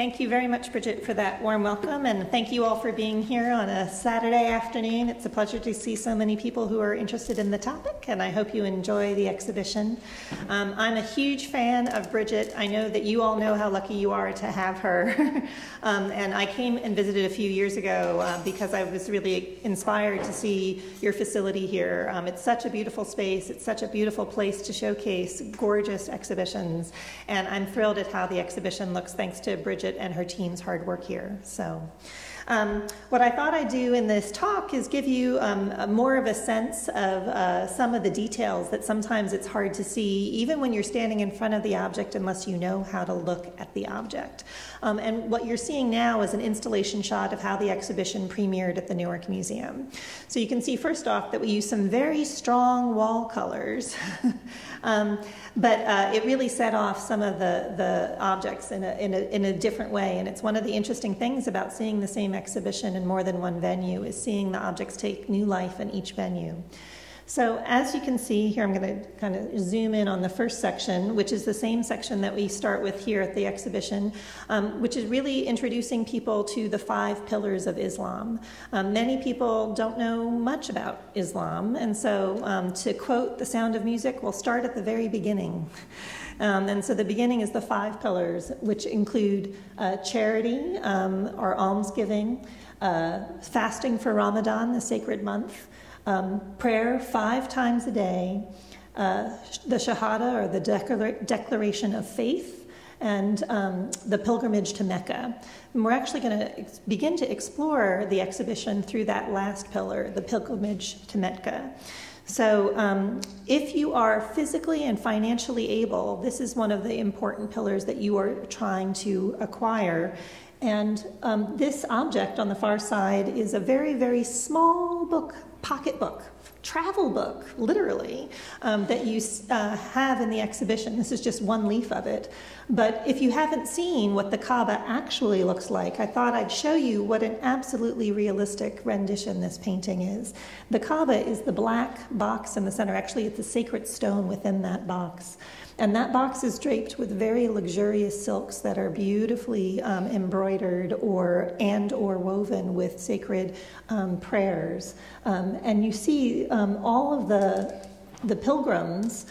Thank you very much, Bridget, for that warm welcome, and thank you all for being here on a Saturday afternoon. It's a pleasure to see so many people who are interested in the topic, and I hope you enjoy the exhibition. I'm a huge fan of Bridget. I know that you all know how lucky you are to have her. And I came and visited a few years ago because I was really inspired to see your facility here. It's such a beautiful space. It's such a beautiful place to showcase gorgeous exhibitions, and I'm thrilled at how the exhibition looks thanks to Bridget and her team's hard work here. So what I thought I'd do in this talk is give you more of a sense of some of the details that sometimes it's hard to see even when you're standing in front of the object unless you know how to look at the object. And what you're seeing now is an installation shot of how the exhibition premiered at the Newark Museum. So you can see first off that we use some very strong wall colors. But it really set off some of the objects in a different way, and it's one of the interesting things about seeing the same exhibition in more than one venue is seeing the objects take new life in each venue. So as you can see here, I'm going to kind of zoom in on the first section, which is the same section that we start with here at the exhibition, which is really introducing people to the 5 pillars of Islam. Many people don't know much about Islam, and so to quote The Sound of Music, we'll start at the very beginning. And so the beginning is the 5 pillars, which include charity, or almsgiving, fasting for Ramadan, the sacred month, prayer 5 times a day, the Shahada, or the declaration of faith, and the pilgrimage to Mecca. And we're actually going to begin to explore the exhibition through that last pillar, the pilgrimage to Mecca. So if you are physically and financially able, this is one of the important pillars that you are trying to acquire. And this object on the far side is a very, very small book, pocketbook, travel book, literally, that you have in the exhibition. This is just one leaf of it. But if you haven't seen what the Kaaba actually looks like, I thought I'd show you what an absolutely realistic rendition this painting is. The Kaaba is the black box in the center. Actually, it's a sacred stone within that box. And that box is draped with very luxurious silks that are beautifully embroidered or woven with sacred prayers. And you see all of the pilgrims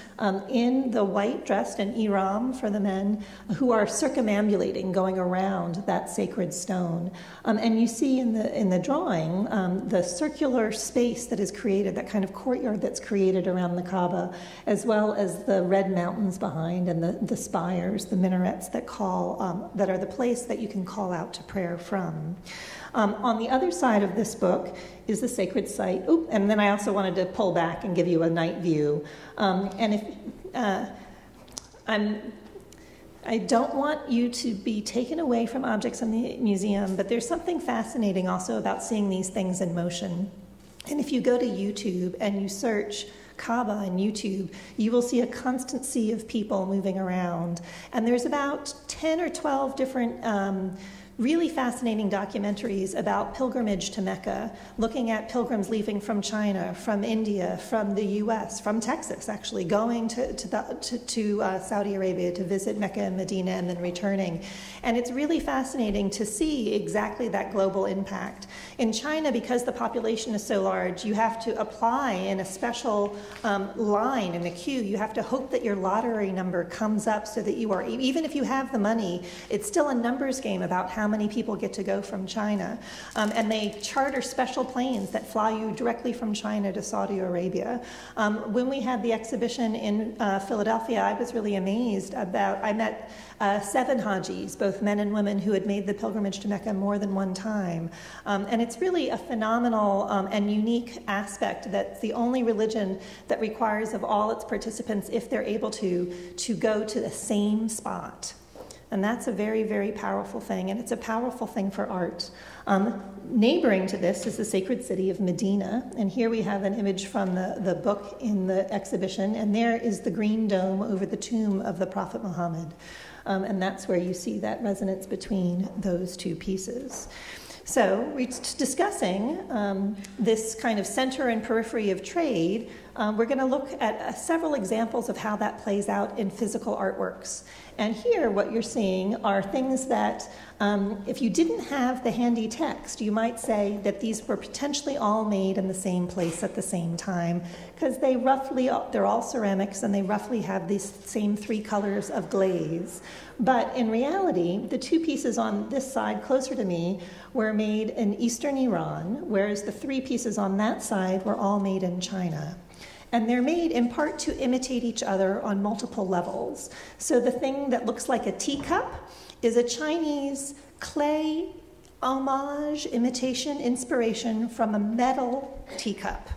in the white dressed and ihram for the men who are circumambulating, going around that sacred stone. And you see in the drawing the circular space that is created, that kind of courtyard that's created around the Kaaba, as well as the red mountains behind and the spires, the minarets that that are the place that you can call out to prayer from. On the other side of this book is the sacred site. Oop, and then I also wanted to pull back and give you a night view. And if I don't want you to be taken away from objects in the museum, but there's something fascinating also about seeing these things in motion. And if you go to YouTube and you search Kaaba on YouTube, you will see a constant sea of people moving around. And there's about 10 or 12 different really fascinating documentaries about pilgrimage to Mecca, looking at pilgrims leaving from China, from India, from the US, from Texas, actually, going to Saudi Arabia to visit Mecca and Medina and then returning. And it's really fascinating to see exactly that global impact. In China, because the population is so large, you have to apply in a special line in a queue. You have to hope that your lottery number comes up so that you are, even if you have the money, it's still a numbers game about how many people get to go from China. And they charter special planes that fly you directly from China to Saudi Arabia. When we had the exhibition in Philadelphia, I was really amazed I met 7 Hajis, both men and women, who had made the pilgrimage to Mecca more than one time. And it's really a phenomenal and unique aspect that's the only religion that requires of all its participants, if they're able to go to the same spot. And that's a very, very powerful thing, and it's a powerful thing for art. Neighboring to this is the sacred city of Medina, and here we have an image from the book in the exhibition, and there is the green dome over the tomb of the Prophet Muhammad. And that's where you see that resonance between those two pieces. So we're discussing this kind of center and periphery of trade. we're going to look at several examples of how that plays out in physical artworks. And here, what you're seeing are things that, if you didn't have the handy text, you might say that these were potentially all made in the same place at the same time, because they're all ceramics, and they roughly have these same 3 colors of glaze. But in reality, the 2 pieces on this side closer to me were made in Eastern Iran, whereas the 3 pieces on that side were all made in China. And they're made in part to imitate each other on multiple levels. So the thing that looks like a teacup is a Chinese clay homage, imitation, inspiration from a metal teacup.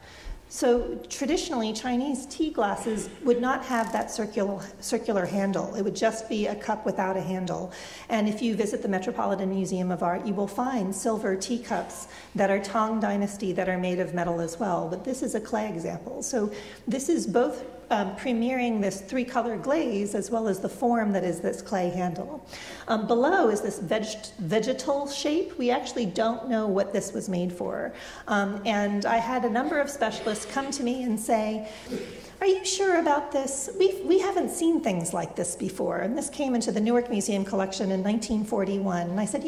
So traditionally, Chinese tea glasses would not have that circular handle. It would just be a cup without a handle. And if you visit the Metropolitan Museum of Art, you will find silver teacups that are Tang Dynasty that are made of metal as well. But this is a clay example. So this is both premiering this 3-color glaze as well as the form that is this clay handle. Below is this vegetal shape. We actually don't know what this was made for. And I had a number of specialists come to me and say, are you sure about this? We haven't seen things like this before. And this came into the Newark Museum collection in 1941. And I said,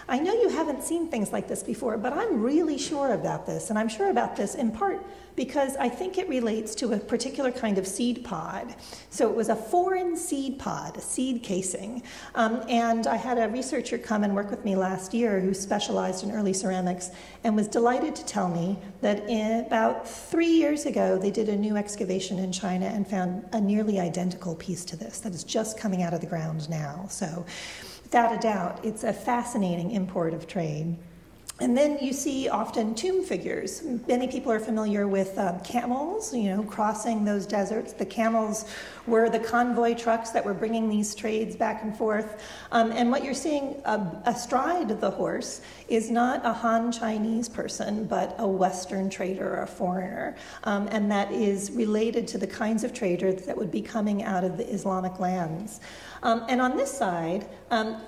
I know you haven't seen things like this before, but I'm really sure about this. And I'm sure about this in part because I think it relates to a particular kind of seed pod. So it was a foreign seed pod, a seed casing. And I had a researcher come and work with me last year who specialized in early ceramics and was delighted to tell me that about 3 years ago, they did a new excavation in China and found a nearly identical piece to this that is just coming out of the ground now. So without a doubt, it's a fascinating import of trade. And then you see often tomb figures. Many people are familiar with camels, crossing those deserts. The camels were the convoy trucks that were bringing these trades back and forth. And what you're seeing astride the horse is not a Han Chinese person, but a Western trader or a foreigner. And that is related to the kinds of traders that would be coming out of the Islamic lands. And on this side,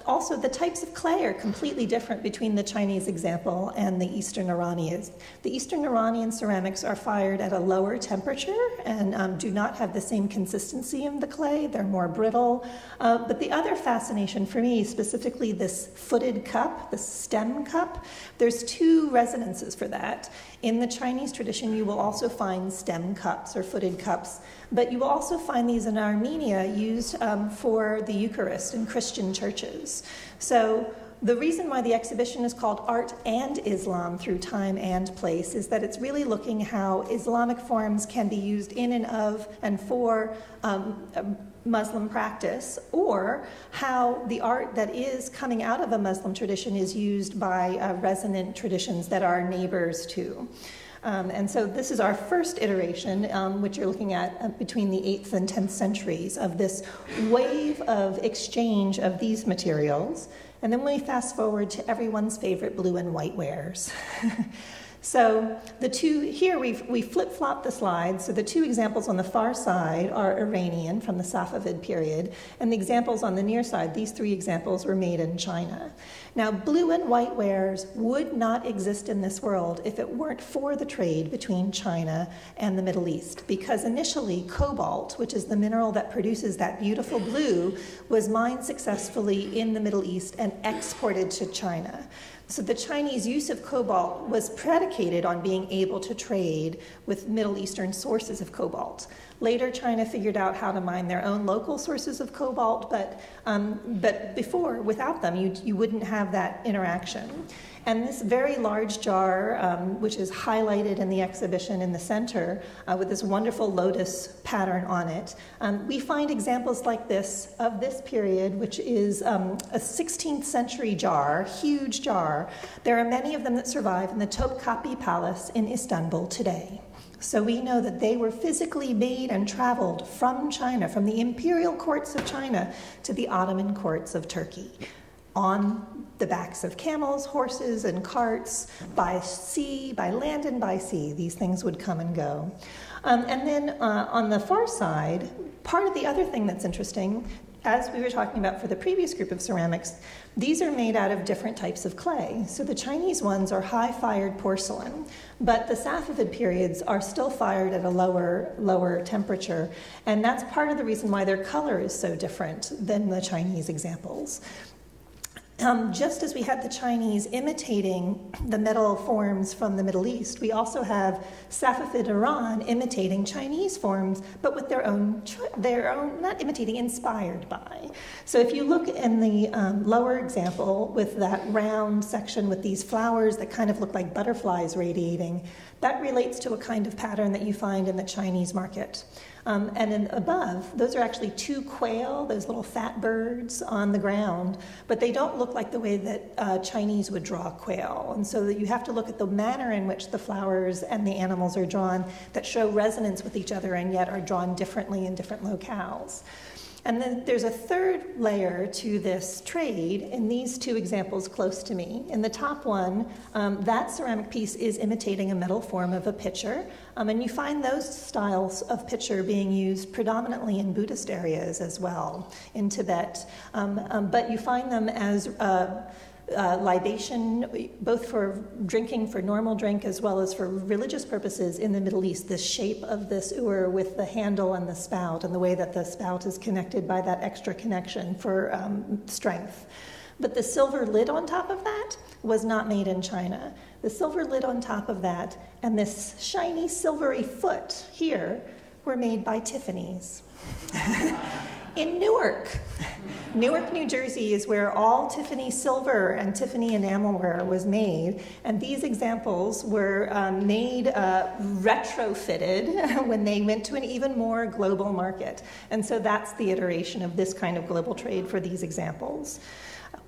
also the types of clay are completely different between the Chinese example and the Eastern Iranians. The Eastern Iranian ceramics are fired at a lower temperature and do not have the same consistency in the clay. They're more brittle. But the other fascination for me, specifically this footed cup, the stem cup, there's 2 resonances for that. In the Chinese tradition, you will also find stem cups or footed cups, but you will also find these in Armenia used for the Eucharist in Christian churches. So the reason why the exhibition is called Art and Islam Through Time and Place is that it's really looking how Islamic forms can be used in and of and for Muslim practice, or how the art that is coming out of a Muslim tradition is used by resonant traditions that are neighbors to. And so this is our first iteration, which you're looking at between the 8th and 10th centuries of this wave of exchange of these materials. And then we fast forward to everyone's favorite blue and white wares. So the 2, here we flip-flop the slides. So the 2 examples on the far side are Iranian from the Safavid period, and the examples on the near side, these 3 examples were made in China. Now, blue and white wares would not exist in this world if it weren't for the trade between China and the Middle East, because initially cobalt, which is the mineral that produces that beautiful blue, was mined successfully in the Middle East and exported to China. So the Chinese use of cobalt was predicated on being able to trade with Middle Eastern sources of cobalt. Later, China figured out how to mine their own local sources of cobalt, but before, without them, you wouldn't have that interaction. And this very large jar, which is highlighted in the exhibition in the center with this wonderful lotus pattern on it, we find examples like this of this period, which is a 16th century jar, huge jar. There are many of them that survive in the Topkapi Palace in Istanbul today. So we know that they were physically made and traveled from China, from the imperial courts of China to the Ottoman courts of Turkey, on the backs of camels, horses, and carts, by sea, by land and by sea. These things would come and go. And then on the far side, part of the other thing that's interesting, as we were talking about for the previous group of ceramics, these are made out of different types of clay. So the Chinese ones are high-fired porcelain, but the Safavid periods are still fired at a lower temperature, and that's part of the reason why their color is so different than the Chinese examples. Just as we had the Chinese imitating the metal forms from the Middle East, we also have Safavid Iran imitating Chinese forms, but with their own, not imitating, inspired by. So if you look in the lower example with that round section with these flowers that kind of look like butterflies radiating, that relates to a kind of pattern that you find in the Chinese market. And then above, those are actually two quail, those little fat birds on the ground, but they don't look like the way that Chinese would draw quail. And so that you have to look at the manner in which the flowers and the animals are drawn that show resonance with each other and yet are drawn differently in different locales. And then there's a third layer to this trade in these two examples close to me. In the top one, that ceramic piece is imitating a metal form of a pitcher. And you find those styles of pitcher being used predominantly in Buddhist areas as well, in Tibet. But you find them as libation, both for drinking, for normal drink, as well as for religious purposes in the Middle East. This shape of this ur with the handle and the spout, and the way that the spout is connected by that extra connection for strength. But the silver lid on top of that was not made in China. The silver lid on top of that and this shiny silvery foot here were made by Tiffany's. In Newark. Newark, New Jersey is where all Tiffany silver and Tiffany enamelware was made, and these examples were made retrofitted when they went to an even more global market. And so that's the iteration of this kind of global trade for these examples.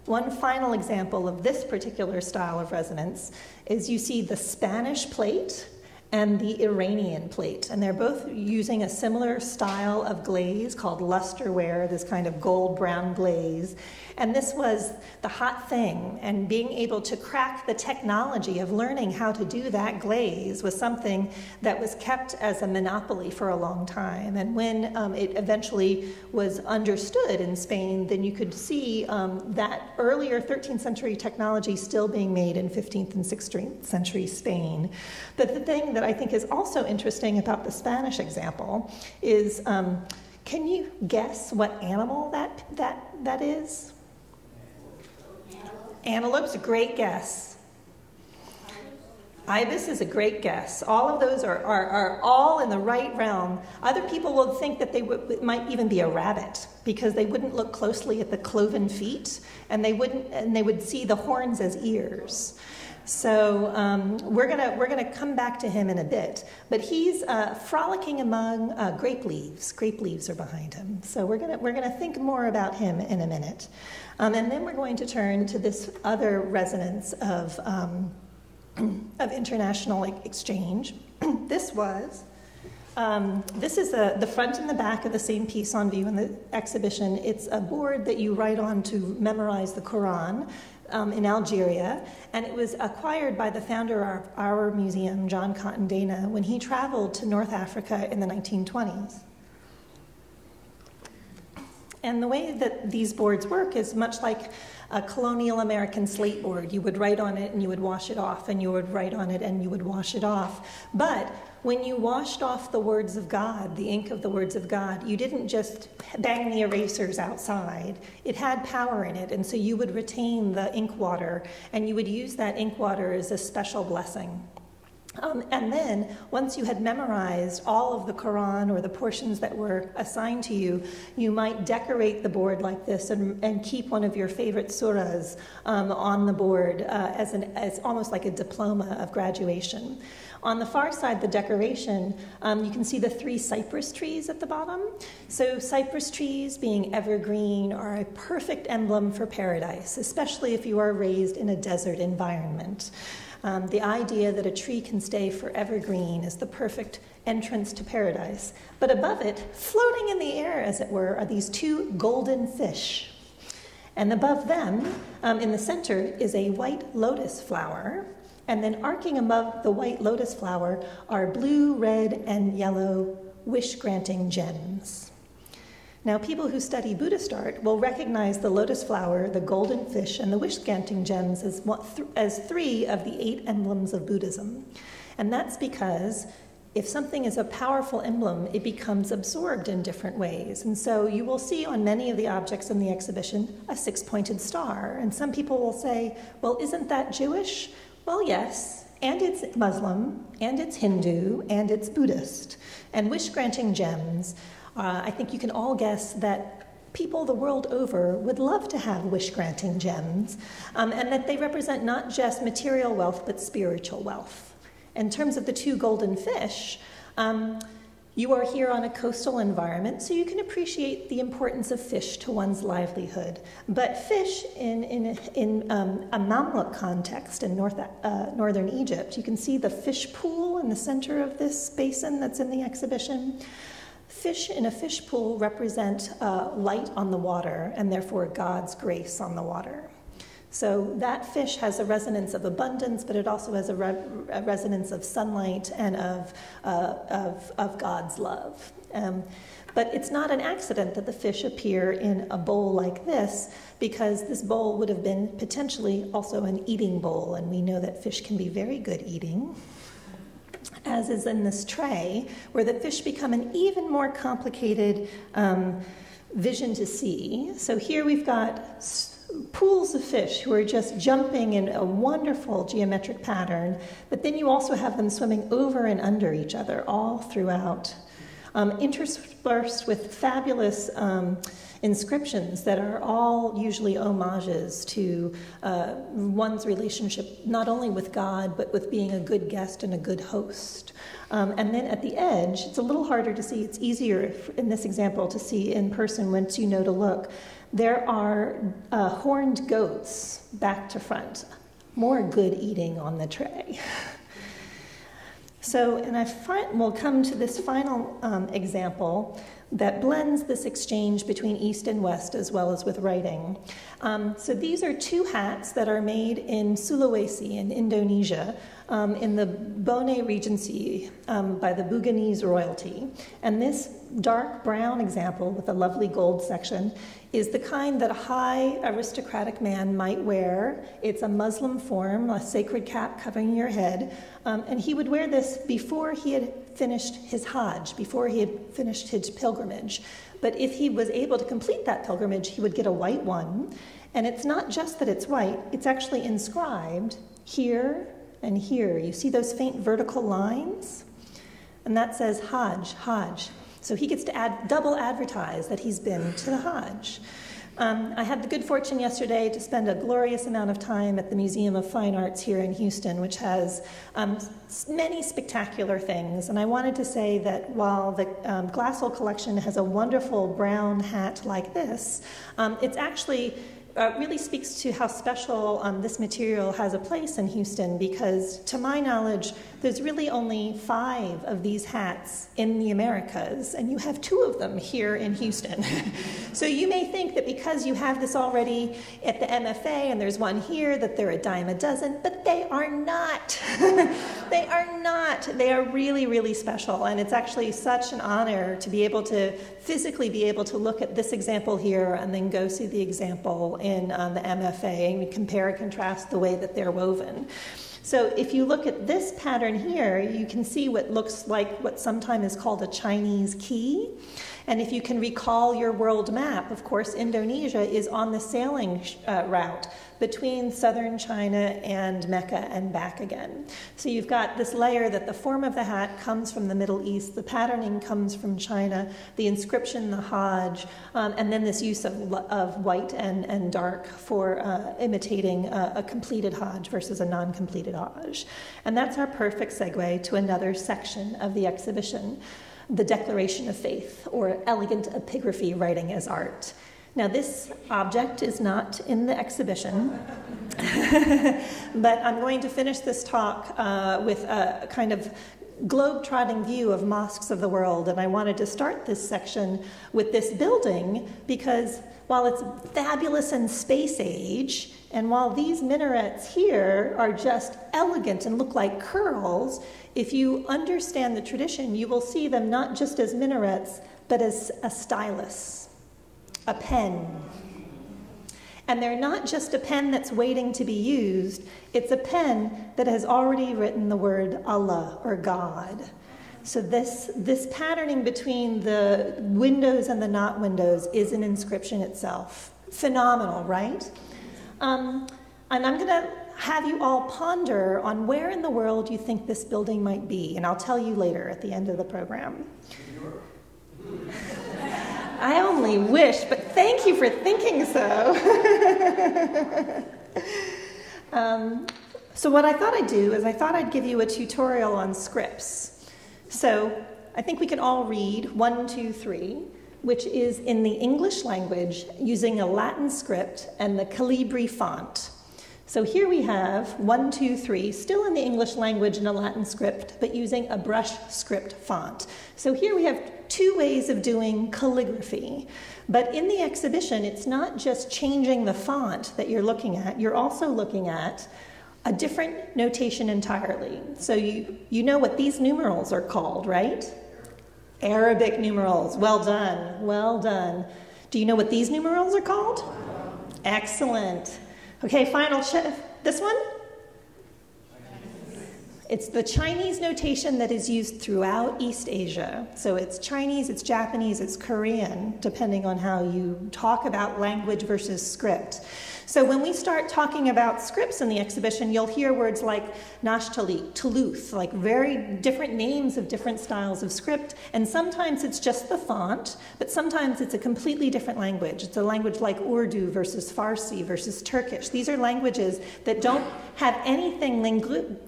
One final example of this particular style of resonance is you see the Spanish plate and the Iranian plate. And they're both using a similar style of glaze called lusterware, this kind of gold-brown glaze. And this was the hot thing, and being able to crack the technology of learning how to do that glaze was something that was kept as a monopoly for a long time. And when it eventually was understood in Spain, then you could see that earlier 13th century technology still being made in 15th and 16th century Spain. But the thing that I think is also interesting about the Spanish example is, can you guess what animal that is? Antelope's a great guess. Ibis is a great guess. All of those are all in the right realm. Other people will think that it might even be a rabbit because they wouldn't look closely at the cloven feet, and they would see the horns as ears. So we're gonna come back to him in a bit, but he's frolicking among grape leaves. Grape leaves are behind him. So we're gonna think more about him in a minute, and then we're going to turn to this other resonance of international exchange. This is the front and the back of the same piece on view in the exhibition. It's a board that you write on to memorize the Quran. In Algeria, and it was acquired by the founder of our museum, John Cotton Dana, when he traveled to North Africa in the 1920s. And the way that these boards work is much like a colonial American slate board. You would write on it and you would wash it off, and you would write on it and you would wash it off. But when you washed off the words of God, the ink of the words of God, you didn't just bang the erasers outside. It had power in it, and so you would retain the ink water, and you would use that ink water as a special blessing. And then, once you had memorized all of the Quran or the portions that were assigned to you, you might decorate the board like this and keep one of your favorite surahs on the board as almost like a diploma of graduation. On the far side, the decoration, you can see the 3 cypress trees at the bottom. So cypress trees, being evergreen, are a perfect emblem for paradise, especially if you are raised in a desert environment. The idea that a tree can stay forever green is the perfect entrance to paradise. But above it, floating in the air, as it were, are these 2 golden fish. And above them, in the center, is a white lotus flower. And then arcing above the white lotus flower are blue, red, and yellow wish-granting gems. Now, people who study Buddhist art will recognize the lotus flower, the golden fish, and the wish-granting gems as 3 of the 8 emblems of Buddhism. And that's because if something is a powerful emblem, it becomes absorbed in different ways. And so you will see on many of the objects in the exhibition a 6-pointed star. And some people will say, well, isn't that Jewish? Well, yes, and it's Muslim, and it's Hindu, and it's Buddhist. And wish-granting gems, I think you can all guess that people the world over would love to have wish-granting gems, and that they represent not just material wealth, but spiritual wealth. In terms of the 2 golden fish, you are here on a coastal environment, so you can appreciate the importance of fish to one's livelihood. But fish in a Mamluk context in northern Egypt, you can see the fish pool in the center of this basin that's in the exhibition. Fish in a fish pool represent light on the water, and therefore God's grace on the water. So that fish has a resonance of abundance, but it also has a resonance of sunlight and of God's love. But it's not an accident that the fish appear in a bowl like this, because this bowl would have been potentially also an eating bowl, and we know that fish can be very good eating, as is in this tray, where the fish become an even more complicated vision to see. So here we've got pools of fish who are just jumping in a wonderful geometric pattern, but then you also have them swimming over and under each other all throughout, interspersed with fabulous inscriptions that are all usually homages to one's relationship not only with God, but with being a good guest and a good host. And then at the edge, it's a little harder to see. It's easier in this example to see in person once you know to look. There are horned goats back to front. More good eating on the tray. So, and we'll come to this final example that blends this exchange between East and West as well as with writing. So these are 2 hats that are made in Sulawesi in Indonesia in the Bone Regency by the Buginese royalty. And this dark brown example with a lovely gold section is the kind that a high aristocratic man might wear. It's a Muslim form, a sacred cap covering your head, and he would wear this before he had finished his Hajj, before he had finished his pilgrimage. But if he was able to complete that pilgrimage, he would get a white one. And it's not just that it's white, it's actually inscribed here and here. You see those faint vertical lines? And that says Hajj, Hajj. So he gets to double advertise that he's been to the Hajj. I had the good fortune yesterday to spend a glorious amount of time at the Museum of Fine Arts here in Houston, which has many spectacular things. And I wanted to say that while the Glassell collection has a wonderful brown hat like this, it's actually really speaks to how special this material has a place in Houston, because to my knowledge, there's really only 5 of these hats in the Americas, and you have 2 of them here in Houston. So you may think that because you have this already at the MFA and there's one here, that they're a dime a dozen, but they are not. They are not. They are really, really special, and it's actually such an honor to be able to physically be able to look at this example here and then go see the example in the MFA and compare and contrast the way that they're woven. So if you look at this pattern here, you can see what looks like what sometimes is called a Chinese key. And if you can recall your world map, of course, Indonesia is on the sailing route between southern China and Mecca and back again. So you've got this layer that the form of the hat comes from the Middle East, the patterning comes from China, the inscription, the Hajj, and then this use of white and dark for imitating a completed Hajj versus a non-completed Hajj. And that's our perfect segue to another section of the exhibition, the Declaration of Faith, or elegant epigraphy writing as art. Now, this object is not in the exhibition, but I'm going to finish this talk with a kind of globe-trotting view of mosques of the world, and I wanted to start this section with this building because while it's fabulous in space age, and while these minarets here are just elegant and look like curls, if you understand the tradition, you will see them not just as minarets, but as a stylus. a pen. And they're not just a pen that's waiting to be used, it's a pen that has already written the word Allah or God. So this patterning between the windows and the not windows is an inscription itself. Phenomenal, right? And I'm going to have you all ponder on where in the world you think this building might be, and I'll tell you later at the end of the program. I only wish, but thank you for thinking so. So what I thought I'd do is I thought I'd give you a tutorial on scripts. So I think we can all read 1, 2, 3, which is in the English language using a Latin script and the Calibri font. So here we have 1, 2, 3, still in the English language in a Latin script, but using a brush script font. So here we have 2 ways of doing calligraphy. But in the exhibition, it's not just changing the font that you're looking at, you're also looking at a different notation entirely. So you know what these numerals are called, right? Arabic numerals. Well done, well done. Do you know what these numerals are called? Excellent. Okay, final check. This one? It's the Chinese notation that is used throughout East Asia. So it's Chinese, it's Japanese, it's Korean, depending on how you talk about language versus script. So when we start talking about scripts in the exhibition, you'll hear words like Nashtali, Toulouse, like very different names of different styles of script. And sometimes it's just the font, but sometimes it's a completely different language. It's a language like Urdu versus Farsi versus Turkish. These are languages that don't have anything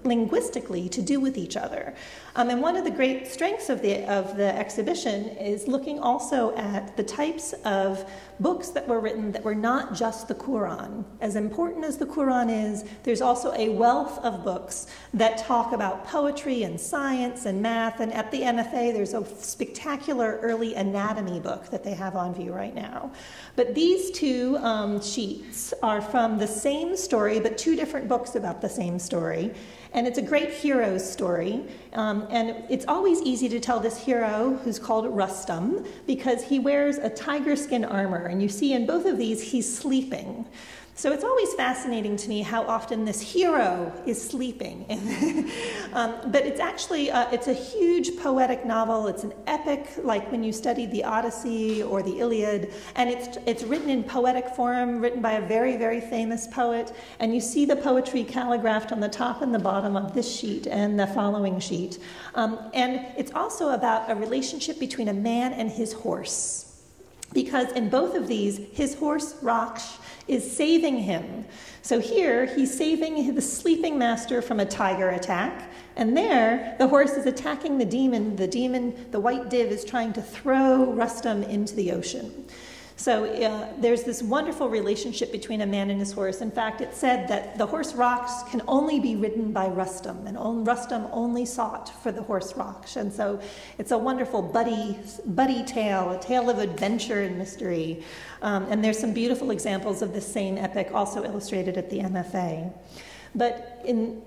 linguistically to do with each other. And one of the great strengths of the exhibition is looking also at the types of books that were written that were not just the Quran. As important as the Quran is, there's also a wealth of books that talk about poetry and science and math. And at the MFA, there's a spectacular early anatomy book that they have on view right now. But these 2 sheets are from the same story, but 2 different books about the same story. And it's a great hero's story. And it's always easy to tell this hero, who's called Rustam, because he wears a tiger skin armor. And you see in both of these, he's sleeping. So it's always fascinating to me how often this hero is sleeping. But it's actually, it's a huge poetic novel. It's an epic, like when you studied the Odyssey or the Iliad. And it's written in poetic form, written by a very, very famous poet. And you see the poetry calligraphed on the top and the bottom of this sheet and the following sheet. And it's also about a relationship between a man and his horse. Because in both of these, his horse, Raksh, is saving him. So here, he's saving the sleeping master from a tiger attack. And there, the horse is attacking the demon. The white div, is trying to throw Rustam into the ocean. So there's this wonderful relationship between a man and his horse. In fact, it's said that the horse Raksh can only be ridden by Rustam, and Rustam only sought for the horse Raksh. And so it's a wonderful buddy tale, a tale of adventure and mystery. And there's some beautiful examples of this same epic also illustrated at the MFA. But in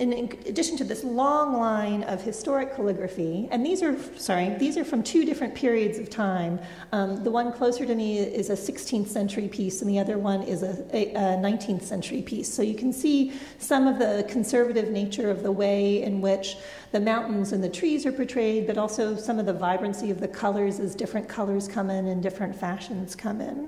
addition to this long line of historic calligraphy, and these are from 2 different periods of time. The one closer to me is a 16th century piece, and the other one is a 19th century piece. So you can see some of the conservative nature of the way in which the mountains and the trees are portrayed, but also some of the vibrancy of the colors as different colors come in and different fashions come in.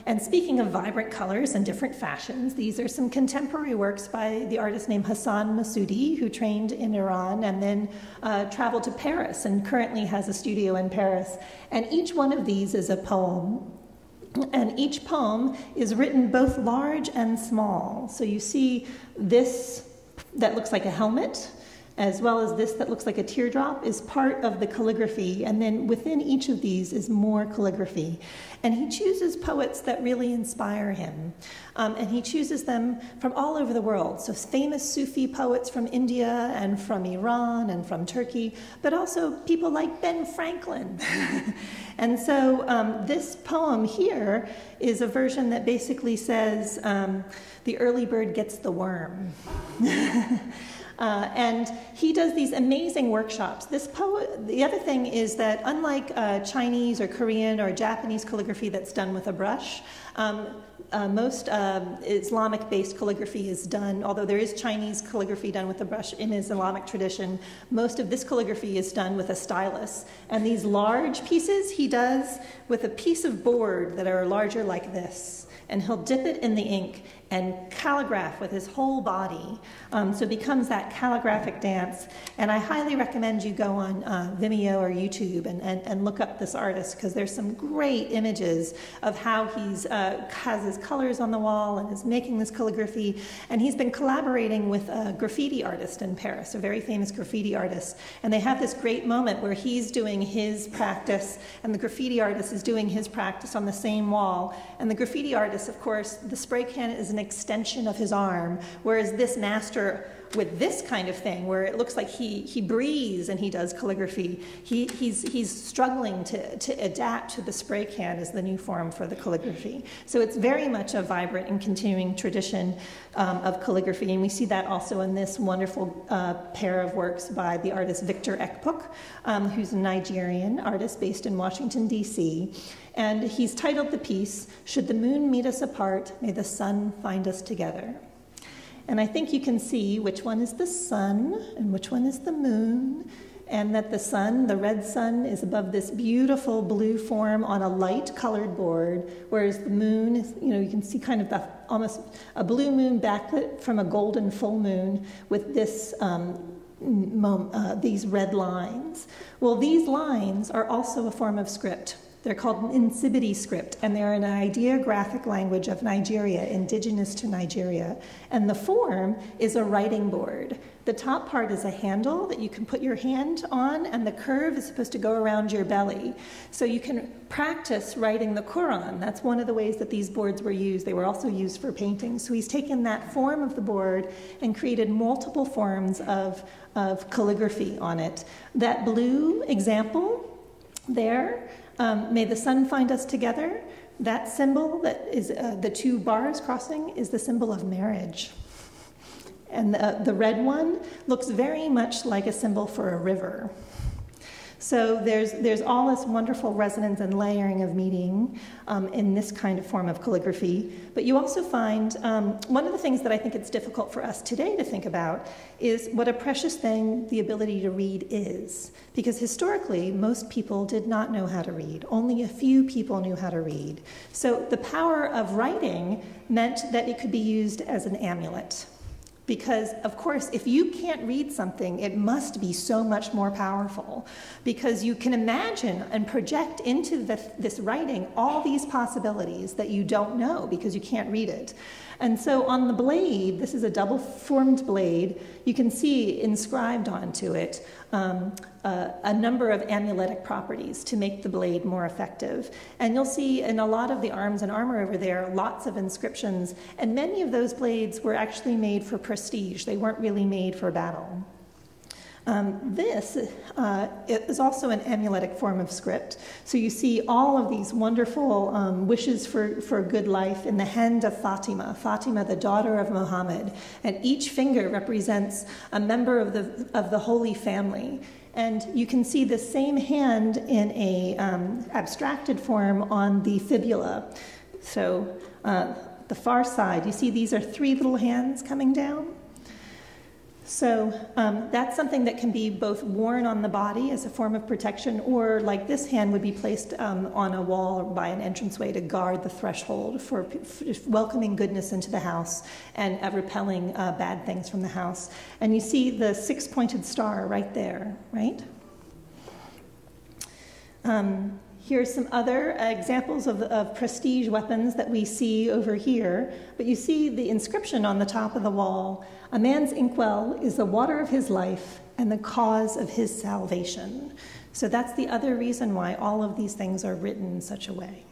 And speaking of vibrant colors and different fashions, these are some contemporary works by the artist named Hassan Massoudi, who trained in Iran and then traveled to Paris and currently has a studio in Paris. And each one of these is a poem. And each poem is written both large and small. So you see this that looks like a helmet, as well as this that looks like a teardrop, is part of the calligraphy. And then within each of these is more calligraphy. And he chooses poets that really inspire him. And he chooses them from all over the world. So famous Sufi poets from India and from Iran and from Turkey, but also people like Ben Franklin. And so this poem here is a version that basically says, the early bird gets the worm. And he does these amazing workshops. The other thing is that unlike Chinese or Korean or Japanese calligraphy that's done with a brush, most Islamic-based calligraphy is done, although there is Chinese calligraphy done with a brush in Islamic tradition, most of this calligraphy is done with a stylus. And these large pieces he does with a piece of board that are larger like this. And he'll dip it in the ink and calligraph with his whole body. So it becomes that calligraphic dance. And I highly recommend you go on Vimeo or YouTube and look up this artist, because there's some great images of how he's has his colors on the wall and is making this calligraphy. And he's been collaborating with a graffiti artist in Paris, a very famous graffiti artist. And they have this great moment where he's doing his practice and the graffiti artist is doing his practice on the same wall. And the graffiti artist, of course, the spray can is an extension of his arm, whereas this master with this kind of thing, where it looks like he breathes and he does calligraphy, he's struggling to adapt to the spray can as the new form for the calligraphy. So it's very much a vibrant and continuing tradition of calligraphy, and we see that also in this wonderful pair of works by the artist Victor Ekpok, who's a Nigerian artist based in Washington, D.C., and he's titled the piece, "Should the Moon Meet Us Apart, May the Sun Find Us Together." And I think you can see which one is the sun and which one is the moon, and that the sun, the red sun, is above this beautiful blue form on a light colored board, whereas the moon is, you can see kind of almost a blue moon backlit from a golden full moon with this these red lines. Well, these lines are also a form of script. They're called an Nsibidi script, and they're an ideographic language of Nigeria, indigenous to Nigeria. And the form is a writing board. The top part is a handle that you can put your hand on, and the curve is supposed to go around your belly. So you can practice writing the Quran. That's one of the ways that these boards were used. They were also used for painting. So he's taken that form of the board and created multiple forms of calligraphy on it. That blue example there, may the sun find us together, that symbol that is the two bars crossing is the symbol of marriage. And the red one looks very much like a symbol for a river. So there's all this wonderful resonance and layering of meaning in this kind of form of calligraphy. But you also find, one of the things that I think it's difficult for us today to think about is what a precious thing the ability to read is. Because historically, most people did not know how to read. Only a few people knew how to read. So the power of writing meant that it could be used as an amulet. Because, of course, if you can't read something, it must be so much more powerful. Because you can imagine and project into this writing all these possibilities that you don't know because you can't read it. And so on the blade, this is a double-formed blade, you can see inscribed onto it a number of amuletic properties to make the blade more effective. And you'll see in a lot of the arms and armor over there, lots of inscriptions, and many of those blades were actually made for prestige. They weren't really made for battle. This is also an amuletic form of script. So you see all of these wonderful wishes for good life in the hand of Fatima, Fatima, the daughter of Muhammad. And each finger represents a member of the Holy Family. And you can see the same hand in a abstracted form on the fibula. So the far side, you see these are three little hands coming down. So that's something that can be both worn on the body as a form of protection, or like this hand would be placed on a wall or by an entranceway to guard the threshold for welcoming goodness into the house and repelling bad things from the house. And you see the six-pointed star right there, right? Here's some other examples of prestige weapons that we see over here. But you see the inscription on the top of the wall, "A man's inkwell is the water of his life and the cause of his salvation." So that's the other reason why all of these things are written in such a way.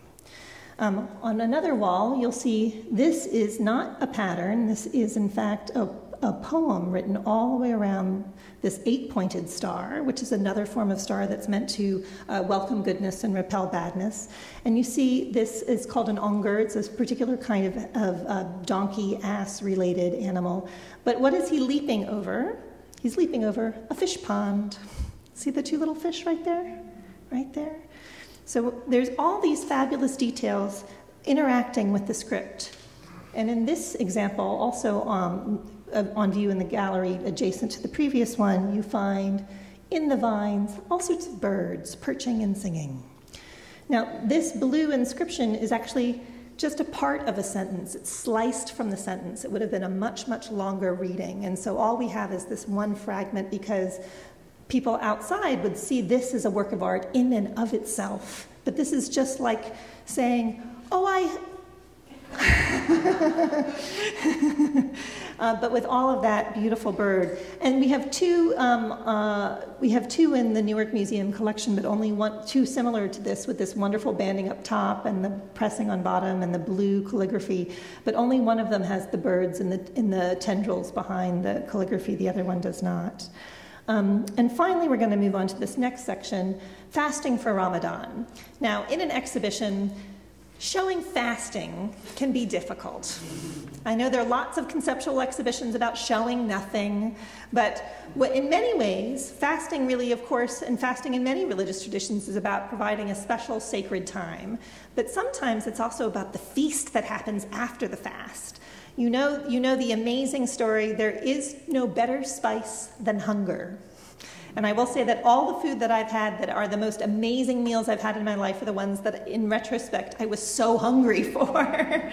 On another wall, you'll see this is not a pattern. This is, in fact, a poem written all the way around this eight-pointed star, which is another form of star that's meant to welcome goodness and repel badness. And you see this is called an onger. It's a particular kind of donkey-ass-related animal. But what is he leaping over? He's leaping over a fish pond. See the two little fish right there? Right there? So there's all these fabulous details interacting with the script. And in this example, also on view in the gallery adjacent to the previous one, you find in the vines all sorts of birds perching and singing. Now, this blue inscription is actually just a part of a sentence. It's sliced from the sentence. It would have been a much, much longer reading. And so all we have is this one fragment because people outside would see this as a work of art in and of itself. But this is just like saying, but with all of that beautiful bird. And we have two in the Newark Museum collection, but only two similar to this, with this wonderful banding up top and the pressing on bottom and the blue calligraphy. But only one of them has the birds in the tendrils behind the calligraphy. The other one does not. And finally, we're going to move on to this next section, fasting for Ramadan. Now, in an exhibition, showing fasting can be difficult. I know there are lots of conceptual exhibitions about showing nothing, but in many ways, fasting really, of course, and fasting in many religious traditions is about providing a special sacred time. But sometimes it's also about the feast that happens after the fast. You know the amazing story, there is no better spice than hunger. And I will say that all the food that I've had that are the most amazing meals I've had in my life are the ones that, in retrospect, I was so hungry for.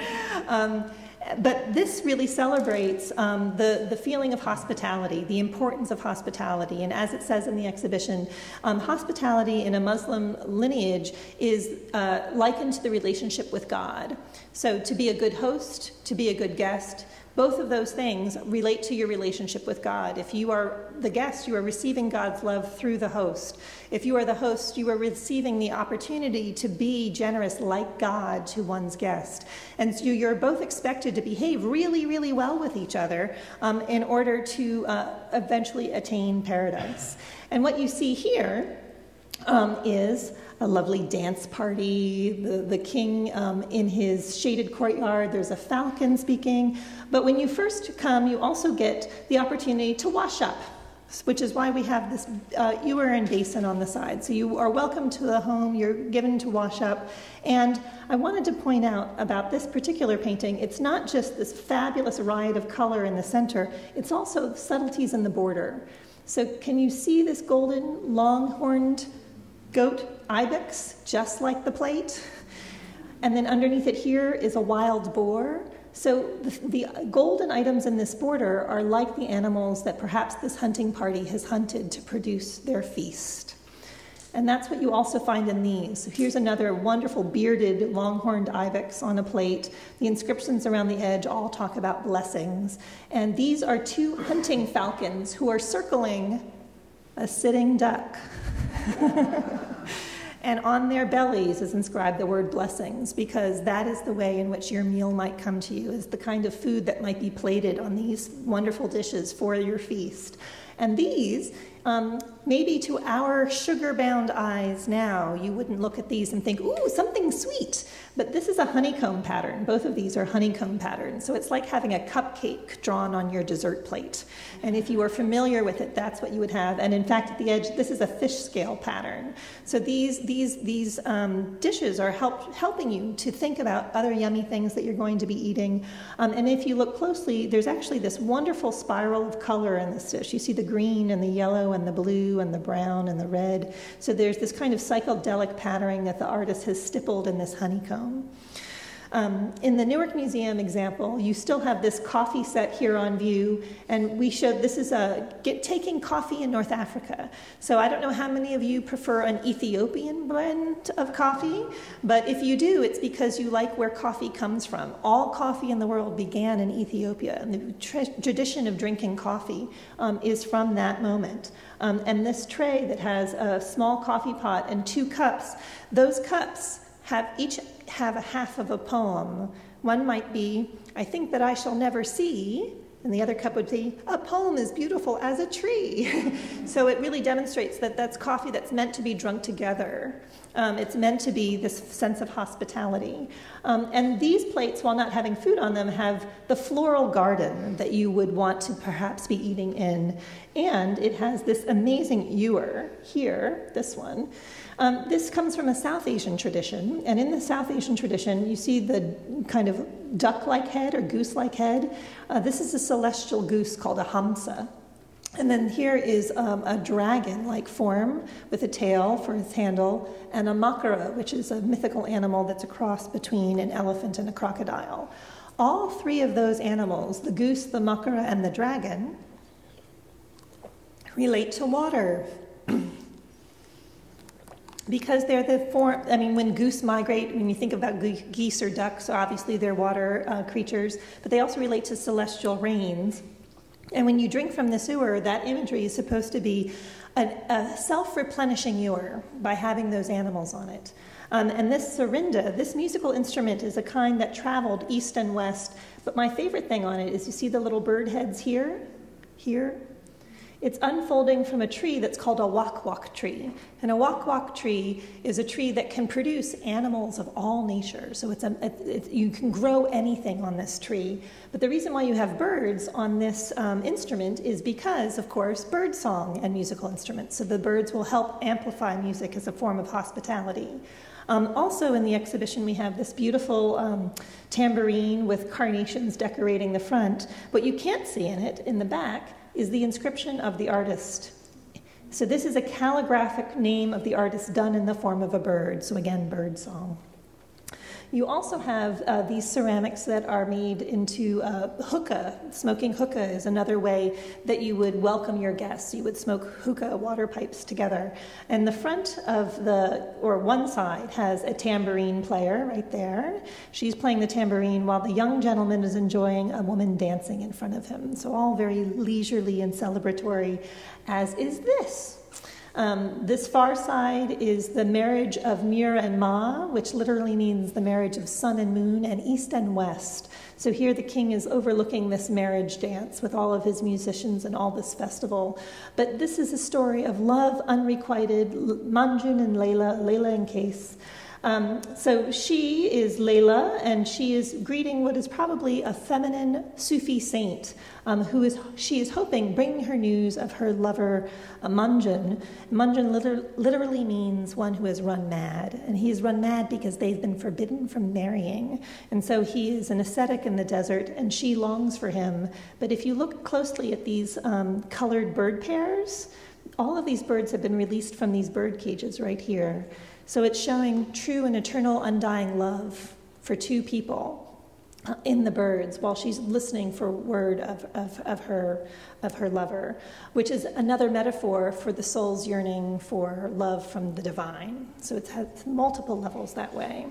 But this really celebrates the feeling of hospitality, the importance of hospitality. And as it says in the exhibition, hospitality in a Muslim lineage is likened to the relationship with God. So to be a good host, to be a good guest, both of those things relate to your relationship with God. If you are the guest, you are receiving God's love through the host. If you are the host, you are receiving the opportunity to be generous like God to one's guest. And so you're both expected to behave really, really well with each other in order to eventually attain paradise. And what you see here is a lovely dance party, the king in his shaded courtyard, there's a falcon speaking. But when you first come, you also get the opportunity to wash up, which is why we have this ewer and basin on the side. So you are welcome to the home, you're given to wash up. And I wanted to point out about this particular painting, it's not just this fabulous riot of color in the center, it's also subtleties in the border. So can you see this golden long-horned goat ibex, just like the plate? And then underneath it here is a wild boar. So the golden items in this border are like the animals that perhaps this hunting party has hunted to produce their feast. And that's what you also find in these. So here's another wonderful bearded longhorned ibex on a plate. The inscriptions around the edge all talk about blessings. And these are two hunting falcons who are circling a sitting duck. And on their bellies is inscribed the word blessings, because that is the way in which your meal might come to you, is the kind of food that might be plated on these wonderful dishes for your feast. And these, maybe to our sugar-bound eyes now, you wouldn't look at these and think, ooh, something sweet. But this is a honeycomb pattern. Both of these are honeycomb patterns. So it's like having a cupcake drawn on your dessert plate. And if you are familiar with it, that's what you would have. And in fact, at the edge, this is a fish scale pattern. So these dishes are helping you to think about other yummy things that you're going to be eating. And if you look closely, there's actually this wonderful spiral of color in this dish. You see the green and the yellow and the blue and the brown and the red. So there's this kind of psychedelic patterning that the artist has stippled in this honeycomb. In the Newark Museum example, you still have this coffee set here on view, and we showed this is taking coffee in North Africa. So I don't know how many of you prefer an Ethiopian blend of coffee, but if you do, it's because you like where coffee comes from. All coffee in the world began in Ethiopia, and the tradition of drinking coffee is from that moment. And this tray that has a small coffee pot and 2 cups, those cups each have a half of a poem. One might be, I think that I shall never see, and the other cup would be, a poem as beautiful as a tree. So it really demonstrates that that's coffee that's meant to be drunk together. It's meant to be this sense of hospitality. And these plates, while not having food on them, have the floral garden that you would want to perhaps be eating in. And it has this amazing ewer here, this one. This comes from a South Asian tradition. And in the South Asian tradition, you see the kind of duck-like head or goose-like head. This is a celestial goose called a hamsa. And then here is a dragon-like form with a tail for its handle, and a makara, which is a mythical animal that's a cross between an elephant and a crocodile. All three of those animals, the goose, the makara, and the dragon, relate to water. Because they're the form, I mean, when goose migrate, when you think about geese or ducks, obviously they're water creatures, but they also relate to celestial rains. And when you drink from this ewer, that imagery is supposed to be a self-replenishing ewer by having those animals on it. And this sarinda, this musical instrument, is a kind that traveled east and west. But my favorite thing on it is you see the little bird heads here? It's unfolding from a tree that's called a wak-wak tree. And a wak-wak tree is a tree that can produce animals of all nature. So you can grow anything on this tree. But the reason why you have birds on this instrument is because, of course, bird song and musical instruments. So the birds will help amplify music as a form of hospitality. Also in the exhibition, we have this beautiful tambourine with carnations decorating the front. What you can't see in it, in the back, is the inscription of the artist. So this is a calligraphic name of the artist done in the form of a bird. So again, bird song. You also have these ceramics that are made into hookah. Smoking hookah is another way that you would welcome your guests. You would smoke hookah water pipes together. And the front of one side has a tambourine player right there. She's playing the tambourine while the young gentleman is enjoying a woman dancing in front of him. So all very leisurely and celebratory, as is this. This far side is the marriage of Mir and Ma, which literally means the marriage of sun and moon, and east and west. So here the king is overlooking this marriage dance with all of his musicians and all this festival. But this is a story of love unrequited, Manjun and Layla and Case. So she is Layla, and she is greeting what is probably a feminine Sufi saint, she is hoping, bringing her news of her lover, Manjun. Manjun literally means one who has run mad, and he has run mad because they've been forbidden from marrying. And so he is an ascetic in the desert, and she longs for him. But if you look closely at these colored bird pairs, all of these birds have been released from these bird cages right here. So it's showing true and eternal undying love for two people in the birds while she's listening for word of her lover, which is another metaphor for the soul's yearning for love from the divine. So it has multiple levels that way.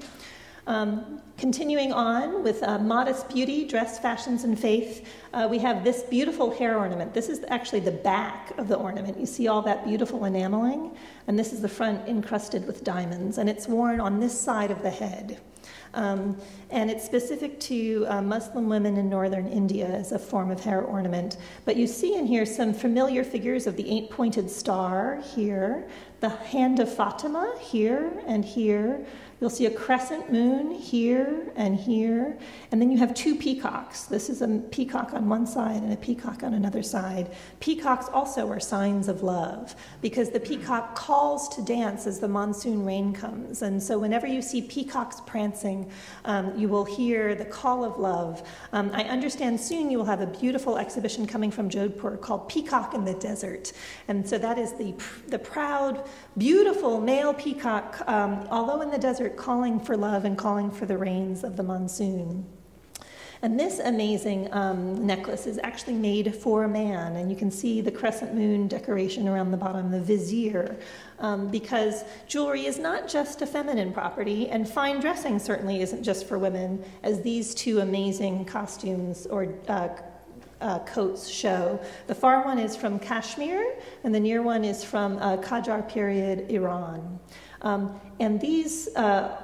Continuing on with modest beauty, dress, fashions, and faith, we have this beautiful hair ornament. This is actually the back of the ornament. You see all that beautiful enameling, and this is the front encrusted with diamonds, and it's worn on this side of the head. And it's specific to Muslim women in northern India as a form of hair ornament. But you see in here some familiar figures of the eight-pointed star here, the hand of Fatima here and here. You'll see a crescent moon here, and then you have two peacocks. This is a peacock on one side and a peacock on another side. Peacocks also are signs of love because the peacock calls to dance as the monsoon rain comes. And so whenever you see peacocks prancing, you will hear the call of love. I understand soon you will have a beautiful exhibition coming from Jodhpur called Peacock in the Desert. And so that is the proud, beautiful male peacock, although in the desert, calling for love and calling for the rains of the monsoon. And this amazing necklace is actually made for a man, and you can see the crescent moon decoration around the bottom, the vizier, because jewelry is not just a feminine property, and fine dressing certainly isn't just for women, as these two amazing costumes or coats show. The far one is from Kashmir, and the near one is from Qajar period Iran. And these,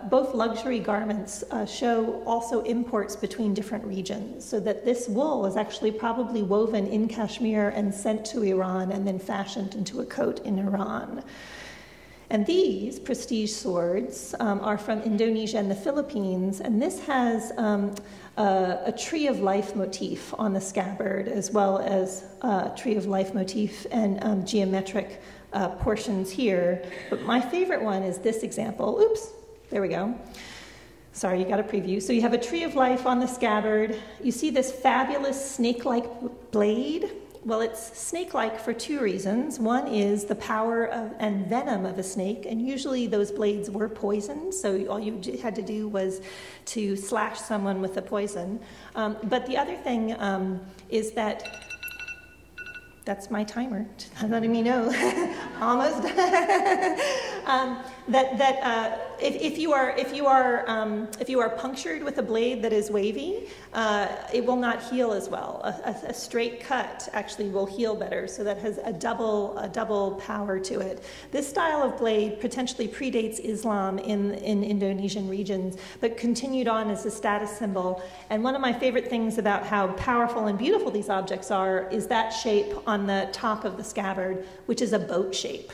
both luxury garments, show also imports between different regions, so that this wool is actually probably woven in Kashmir and sent to Iran and then fashioned into a coat in Iran. And these prestige swords are from Indonesia and the Philippines, and this has a tree of life motif on the scabbard, as well as a tree of life motif and geometric portions here. But my favorite one is this example. Oops, there we go. Sorry, you got a preview. So you have a tree of life on the scabbard. You see this fabulous snake-like blade. Well, it's snake-like for two reasons. One is the power and venom of a snake, and usually those blades were poisoned, so all you had to do was to slash someone with the poison. But the other thing is that that's my timer, letting me know, almost. If you are punctured with a blade that is wavy, it will not heal as well. A straight cut actually will heal better, so that has a double power to it. This style of blade potentially predates Islam in Indonesian regions, but continued on as a status symbol. And one of my favorite things about how powerful and beautiful these objects are is that shape on the top of the scabbard, which is a boat shape.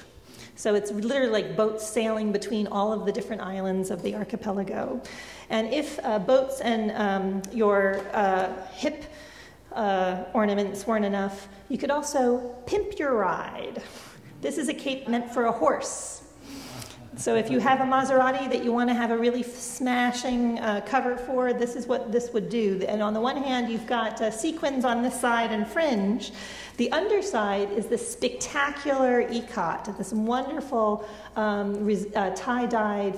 So it's literally like boats sailing between all of the different islands of the archipelago. And if boats and your hip ornaments weren't enough, you could also pimp your ride. This is a cape meant for a horse. So if you have a Maserati that you want to have a really smashing cover for, this is what this would do. And on the one hand, you've got sequins on this side and fringe. The underside is this spectacular ikat, this wonderful tie-dyed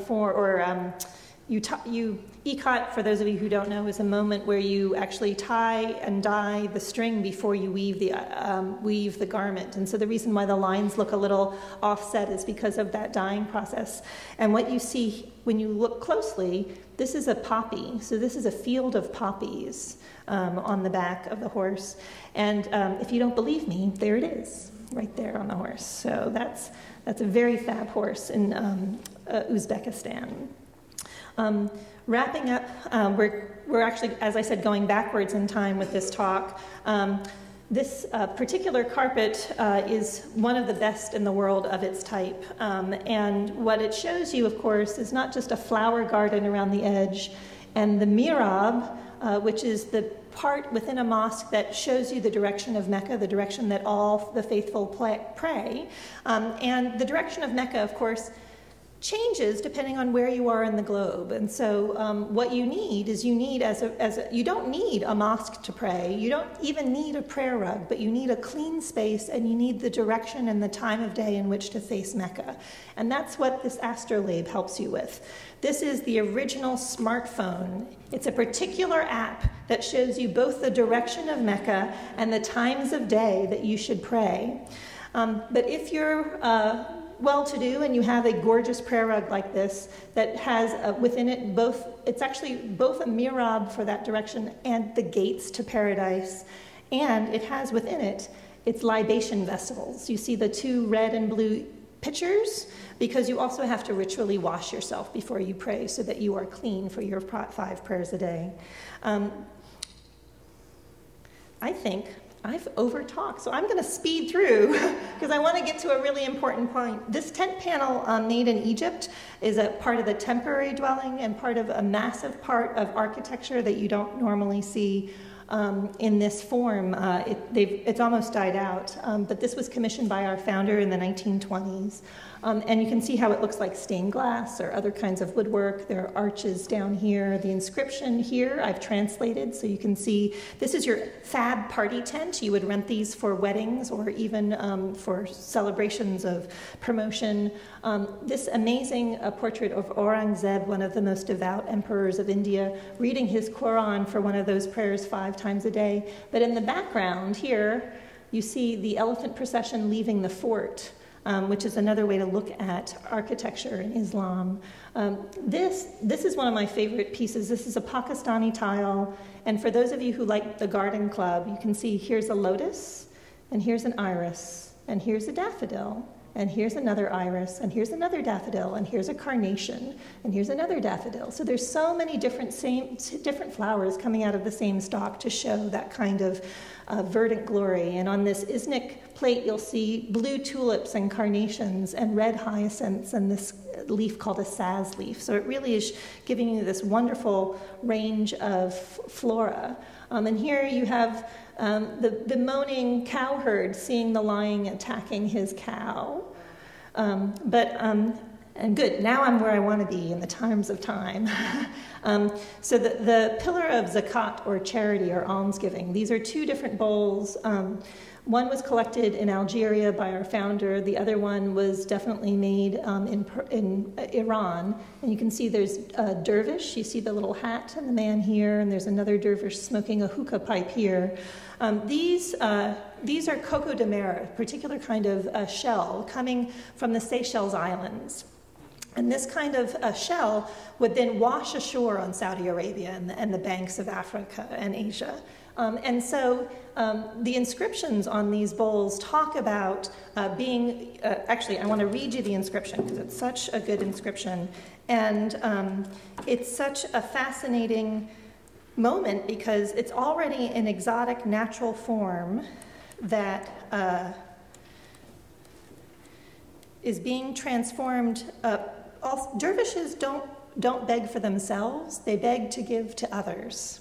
ikat, for those of you who don't know, is a moment where you actually tie and dye the string before you weave the garment. And so the reason why the lines look a little offset is because of that dyeing process. And what you see when you look closely, this is a poppy. So this is a field of poppies on the back of the horse. And if you don't believe me, there it is, right there on the horse. So that's a very fab horse in Uzbekistan. Wrapping up, we're actually, as I said, going backwards in time with this talk. This particular carpet is one of the best in the world of its type. And what it shows you, of course, is not just a flower garden around the edge, and the mihrab, which is the part within a mosque that shows you the direction of Mecca, the direction that all the faithful pray. And the direction of Mecca, of course, changes depending on where you are in the globe. And so what you need is you don't need a mosque to pray. You don't even need a prayer rug, but you need a clean space, and you need the direction and the time of day in which to face Mecca. And that's what this astrolabe helps you with. This is the original smartphone. It's a particular app that shows you both the direction of Mecca and the times of day that you should pray. But if you're well-to-do and you have a gorgeous prayer rug like this that has within it it's actually both a mihrab for that direction and the gates to paradise, and it has within it its libation vessels. You see the two red and blue pitchers, because you also have to ritually wash yourself before you pray so that you are clean for your 5 prayers a day. I think I've over-talked, so I'm going to speed through because I want to get to a really important point. This tent panel made in Egypt is a part of the temporary dwelling and part of a massive part of architecture that you don't normally see in this form. It's almost died out, but this was commissioned by our founder in the 1920s. And you can see how it looks like stained glass or other kinds of woodwork. There are arches down here. The inscription here I've translated, so you can see this is your fab party tent. You would rent these for weddings or even for celebrations of promotion. This amazing portrait of Aurangzeb, one of the most devout emperors of India, reading his Quran for one of those prayers 5 times a day. But in the background here, you see the elephant procession leaving the fort, which is another way to look at architecture in Islam. This is one of my favorite pieces. This is a Pakistani tile, and for those of you who like the garden club, you can see here's a lotus, and here's an iris, and here's a daffodil, and here's another iris, and here's another daffodil, and here's a carnation, and here's another daffodil. So there's so many different flowers coming out of the same stalk to show that kind of verdant glory. And on this Islamic plate, you'll see blue tulips and carnations and red hyacinths and this leaf called a saz leaf. So it really is giving you this wonderful range of flora. And here you have the moaning cowherd seeing the lion attacking his cow. And good, now I'm where I want to be in the times of time. So the pillar of zakat, or charity, or almsgiving, these are two different bowls. One was collected in Algeria by our founder. The other one was definitely made in Iran. And you can see there's a dervish. You see the little hat and the man here, and there's another dervish smoking a hookah pipe here. These are coco de mer, a particular kind of shell coming from the Seychelles Islands. And this kind of shell would then wash ashore on Saudi Arabia and the banks of Africa and Asia. And so the inscriptions on these bowls talk about being, actually, I want to read you the inscription because it's such a good inscription. And it's such a fascinating moment because it's already an exotic natural form that is being transformed. Dervishes don't beg for themselves, they beg to give to others.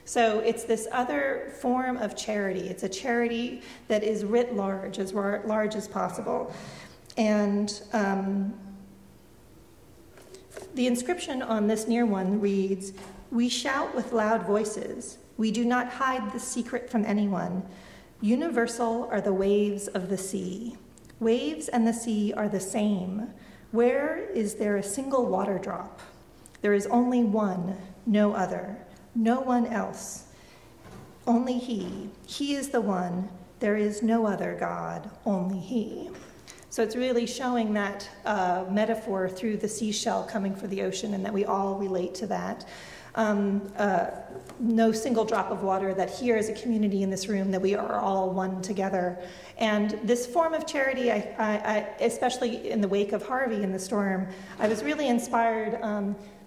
So it's this other form of charity. It's a charity that is writ large as possible. And the inscription on this near one reads, "We shout with loud voices. We do not hide the secret from anyone. Universal are the waves of the sea. Waves and the sea are the same. Where is there a single water drop? There is only one, no other. No one else. Only He. He is the one. There is no other God, only He." So it's really showing that metaphor through the seashell coming for the ocean, and that we all relate to that. No single drop of water, that here as a community in this room, that we are all one together. And this form of charity, I especially in the wake of Harvey in the storm, I was really inspired.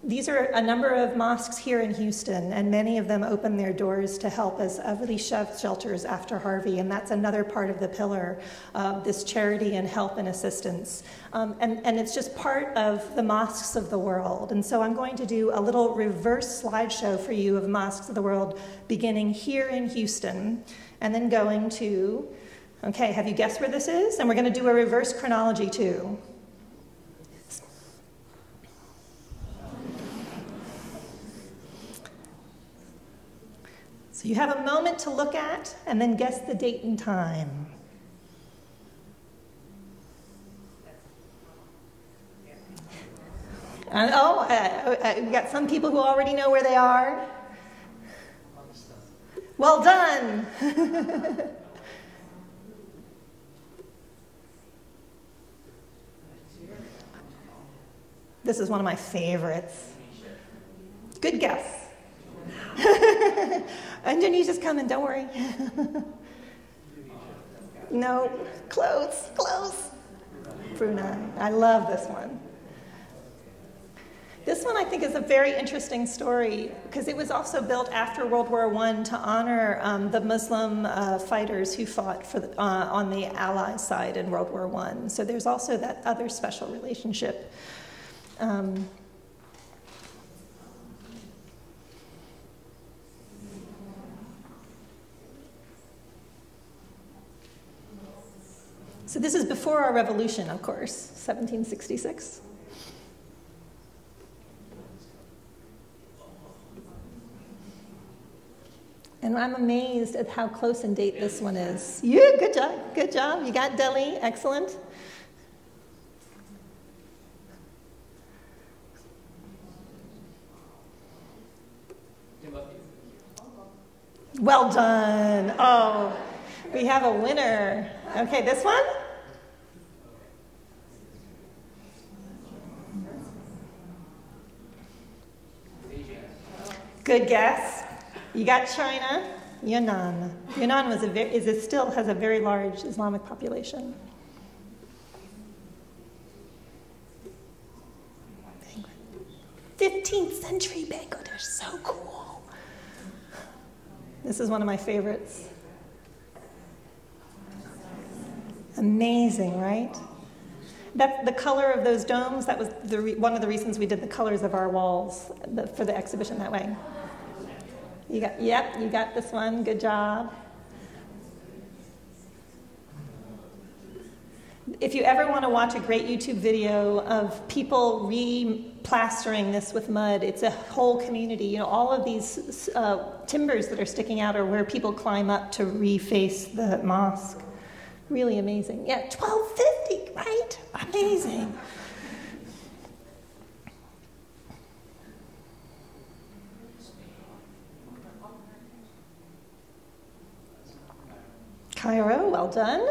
These are a number of mosques here in Houston, and many of them opened their doors to help as relief shelters after Harvey, and that's another part of the pillar, this charity and help and assistance. And it's just part of the mosques of the world. And so I'm going to do a little reverse slideshow for you of mosques of the world, beginning here in Houston, and then going to, okay, have you guessed where this is? And we're going to do a reverse chronology too. So you have a moment to look at and then guess the date and time. We got some people who already know where they are. Well done. This is one of my favorites. Good guess. Indonesia's coming, don't worry. No, close. Brunei. I love this one. This one I think is a very interesting story because it was also built after World War I to honor the Muslim fighters who fought on the Allies side in World War I. So there's also that other special relationship. So this is before our revolution, of course, 1766. And I'm amazed at how close in date this one is. Yeah, good job. You got Delhi, excellent. Well done. Oh, we have a winner. Okay, this one? Good guess. You got China, Yunnan. Yunnan still has a very large Islamic population. 15th century Bangladesh, so cool. This is one of my favorites. Amazing, right? That's the color of those domes. That was one of the reasons we did the colors of our walls for the exhibition that way. You got this one. Good job. If you ever want to watch a great YouTube video of people replastering this with mud, it's a whole community. You know, all of these timbers that are sticking out are where people climb up to reface the mosque. Really amazing. Yeah, 1250, right? Amazing. Cairo, well done.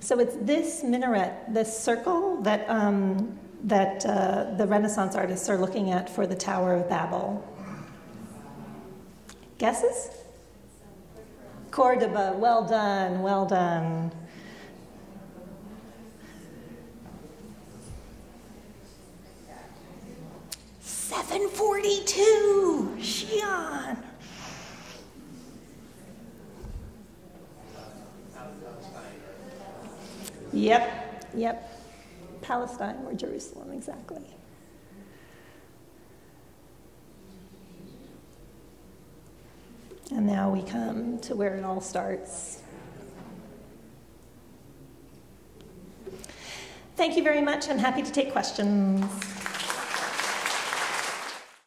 So it's this minaret, this circle that the Renaissance artists are looking at for the Tower of Babel. Guesses? Cordoba, well done, well done. $742, Xi'an. Yep. Palestine or Jerusalem, exactly. And now we come to where it all starts. Thank you very much. I'm happy to take questions.